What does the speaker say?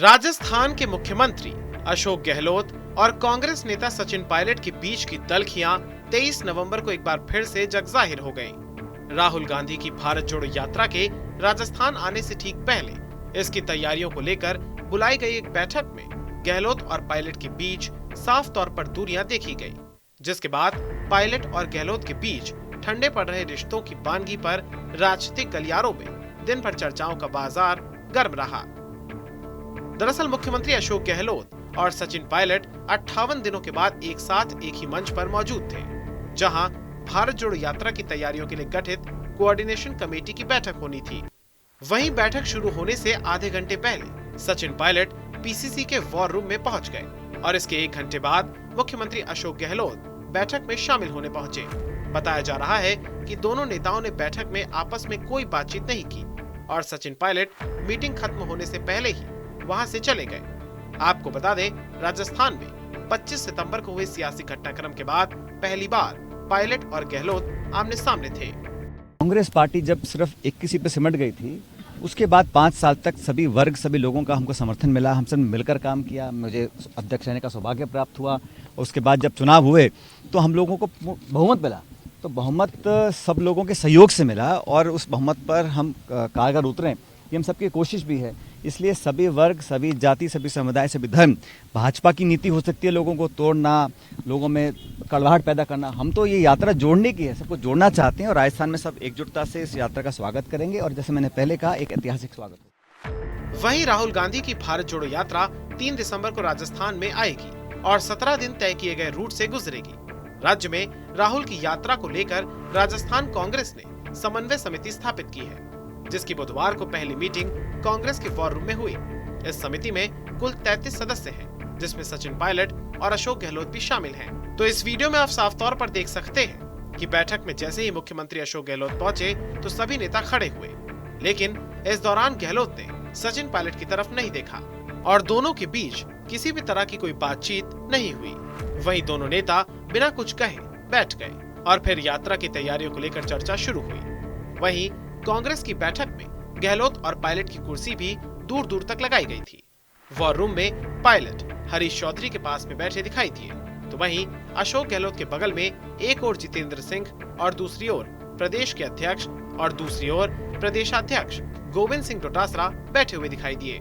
राजस्थान के मुख्यमंत्री अशोक गहलोत और कांग्रेस नेता सचिन पायलट के बीच की तल्खियां 23 नवंबर को एक बार फिर से जगजाहिर हो गईं। राहुल गांधी की भारत जोड़ो यात्रा के राजस्थान आने से ठीक पहले इसकी तैयारियों को लेकर बुलाई गई एक बैठक में गहलोत और पायलट के बीच साफ तौर पर दूरियां देखी गई, जिसके बाद पायलट और गहलोत के बीच ठंडे पड़ रहे रिश्तों की बानगी पर राजनीतिक गलियारों में दिन भर चर्चाओं का बाजार गर्म रहा। दरअसल मुख्यमंत्री अशोक गहलोत और सचिन पायलट 58 दिनों के बाद एक साथ एक ही मंच पर मौजूद थे, जहां भारत जोड़ो यात्रा की तैयारियों के लिए गठित कोऑर्डिनेशन कमेटी की बैठक होनी थी। वहीं बैठक शुरू होने से आधे घंटे पहले सचिन पायलट पीसीसी के वॉर रूम में पहुंच गए और इसके 1 घंटे बाद मुख्यमंत्री अशोक गहलोत बैठक में शामिल होने पहुंचे। बताया जा रहा है कि दोनों नेताओं ने बैठक में आपस में कोई बातचीत नहीं की और सचिन पायलट मीटिंग खत्म होने से पहले ही वहां से चले गए। आपको बता दें, राजस्थान में 25 सितंबर को हुए सियासी घटनाक्रम के बाद पहली बार पायलट और गहलोत आमने सामने थे। कांग्रेस पार्टी जब सिर्फ एक किसी पे सिमट गई थी, उसके बाद 5 साल तक सभी वर्ग, सभी लोगों का हमको समर्थन मिला, हम सब मिलकर काम किया, मुझे अध्यक्ष रहने का सौभाग्य प्राप्त हुआ। उसके बाद जब चुनाव हुए तो हम लोगों को बहुमत मिला, तो बहुमत सब लोगों के सहयोग से मिला और उस बहुमत पर हम कारगर उतरे, ये हम सबकी कोशिश भी है। इसलिए सभी वर्ग, सभी जाति, सभी समुदाय, सभी धर्म, भाजपा की नीति हो सकती है लोगों को तोड़ना, लोगों में कड़वाहट पैदा करना, हम तो ये यात्रा जोड़ने की है, सबको जोड़ना चाहते हैं और राजस्थान में सब एकजुटता से इस यात्रा का स्वागत करेंगे और जैसे मैंने पहले कहा, एक ऐतिहासिक स्वागत हो। वहीं राहुल गांधी की भारत जोड़ो यात्रा 3 दिसंबर को राजस्थान में आएगी और 17 दिन तय किए गए रूट से गुजरेगी। राज्य में राहुल की यात्रा को लेकर राजस्थान कांग्रेस ने समन्वय समिति स्थापित की है, जिसकी बुधवार को पहली मीटिंग कांग्रेस के वॉर रूम में हुई। इस समिति में कुल 33 सदस्य हैं, जिसमें सचिन पायलट और अशोक गहलोत भी शामिल हैं। तो इस वीडियो में आप साफ तौर पर देख सकते हैं कि बैठक में जैसे ही मुख्यमंत्री अशोक गहलोत पहुंचे तो सभी नेता खड़े हुए, लेकिन इस दौरान गहलोत ने सचिन पायलट की तरफ नहीं देखा और दोनों के बीच किसी भी तरह की कोई बातचीत नहीं हुई। वहीं दोनों नेता बिना कुछ कहे बैठ गए और फिर यात्रा की तैयारियों को लेकर चर्चा शुरू हुई। वहीं कांग्रेस की बैठक में गहलोत और पायलट की कुर्सी भी दूर दूर तक लगाई गई थी। वॉर रूम में पायलट हरीश चौधरी के पास में बैठे दिखाई दिए, तो वहीं अशोक गहलोत के बगल में एक ओर जितेंद्र सिंह और दूसरी ओर प्रदेश के अध्यक्ष और दूसरी ओर प्रदेशाध्यक्ष गोविंद सिंह डोटासरा बैठे हुए दिखाई दिए।